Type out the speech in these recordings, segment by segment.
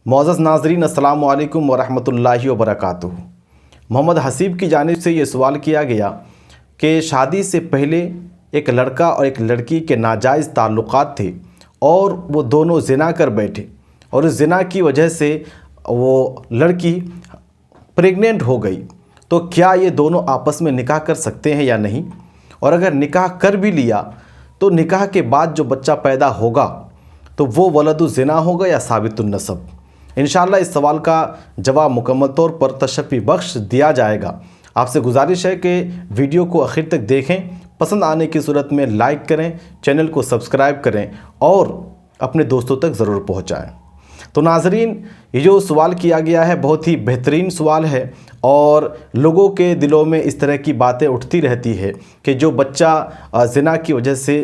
معزز ناظرین السلام علیکم ورحمۃ وبرکاتہ۔ محمد حسیب کی جانب سے یہ سوال کیا گیا کہ شادی سے پہلے ایک لڑکا اور ایک لڑکی کے ناجائز تعلقات تھے اور وہ دونوں زنا کر بیٹھے اور اس زنا کی وجہ سے وہ لڑکی پریگننٹ ہو گئی، تو کیا یہ دونوں آپس میں نکاح کر سکتے ہیں یا نہیں؟ اور اگر نکاح کر بھی لیا تو نکاح کے بعد جو بچہ پیدا ہوگا تو وہ ولدالزنا ہوگا یا ثابت النسب؟ انشاءاللہ اس سوال کا جواب مکمل طور پر تشفی بخش دیا جائے گا۔ آپ سے گزارش ہے کہ ویڈیو کو آخر تک دیکھیں، پسند آنے کی صورت میں لائک کریں، چینل کو سبسکرائب کریں اور اپنے دوستوں تک ضرور پہنچائیں۔ تو ناظرین، یہ جو سوال کیا گیا ہے بہت ہی بہترین سوال ہے اور لوگوں کے دلوں میں اس طرح کی باتیں اٹھتی رہتی ہے کہ جو بچہ زنا کی وجہ سے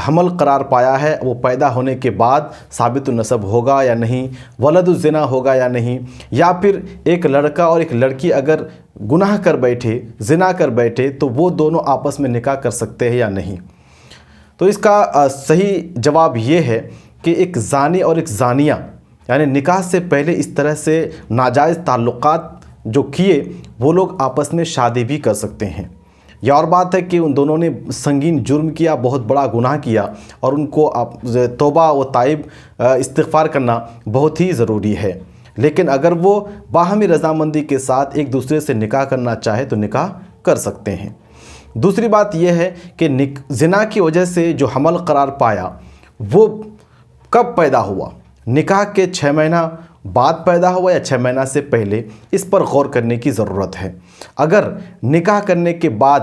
حمل قرار پایا ہے وہ پیدا ہونے کے بعد ثابت النسب ہوگا یا نہیں، ولدالزنا ہوگا یا نہیں، یا پھر ایک لڑکا اور ایک لڑکی اگر گناہ کر بیٹھے، زنا کر بیٹھے تو وہ دونوں آپس میں نکاح کر سکتے ہیں یا نہیں؟ تو اس کا صحیح جواب یہ ہے کہ ایک زانی اور ایک زانیہ یعنی نکاح سے پہلے اس طرح سے ناجائز تعلقات جو کیے وہ لوگ آپس میں شادی بھی کر سکتے ہیں۔ یہ اور بات ہے کہ ان دونوں نے سنگین جرم کیا، بہت بڑا گناہ کیا اور ان کو توبہ و تائب استغفار کرنا بہت ہی ضروری ہے، لیکن اگر وہ باہمی رضامندی کے ساتھ ایک دوسرے سے نکاح کرنا چاہے تو نکاح کر سکتے ہیں۔ دوسری بات یہ ہے کہ زنا کی وجہ سے جو حمل قرار پایا وہ کب پیدا ہوا؟ نکاح کے 6 مہینہ بعد پیدا ہوا یا 6 مہینہ سے پہلے؟ اس پر غور کرنے کی ضرورت ہے۔ اگر نکاح کرنے کے بعد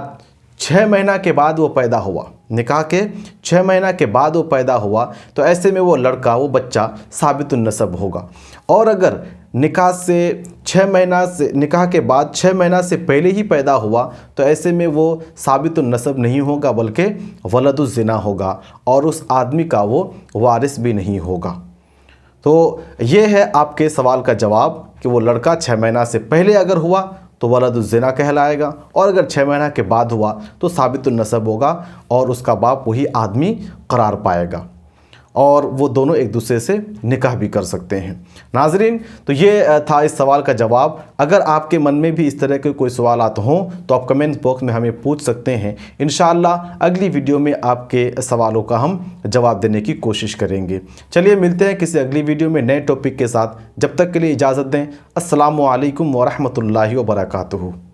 6 مہینہ کے بعد وہ پیدا ہوا، نکاح کے 6 مہینہ کے بعد وہ پیدا ہوا تو ایسے میں وہ لڑکا، وہ بچہ ثابت النسب ہوگا۔ اور اگر نکاح کے بعد 6 مہینہ سے پہلے ہی پیدا ہوا تو ایسے میں وہ ثابت النسب نہیں ہوگا بلکہ ولدالزنا ہوگا اور اس آدمی کا وہ وارث بھی نہیں ہوگا۔ تو یہ ہے آپ کے سوال کا جواب کہ وہ لڑکا 6 مہینہ سے پہلے اگر ہوا تو ولدالزنا کہلائے گا اور اگر 6 مہینہ کے بعد ہوا تو ثابت النسب ہوگا اور اس کا باپ وہی آدمی قرار پائے گا اور وہ دونوں ایک دوسرے سے نکاح بھی کر سکتے ہیں۔ ناظرین، تو یہ تھا اس سوال کا جواب۔ اگر آپ کے من میں بھی اس طرح کے کوئی سوالات ہوں تو آپ کمنٹ باکس میں ہمیں پوچھ سکتے ہیں۔ انشاءاللہ اگلی ویڈیو میں آپ کے سوالوں کا ہم جواب دینے کی کوشش کریں گے۔ چلیے ملتے ہیں کسی اگلی ویڈیو میں نئے ٹاپک کے ساتھ، جب تک کے لیے اجازت دیں۔ السلام علیکم ورحمۃ اللہ وبرکاتہ۔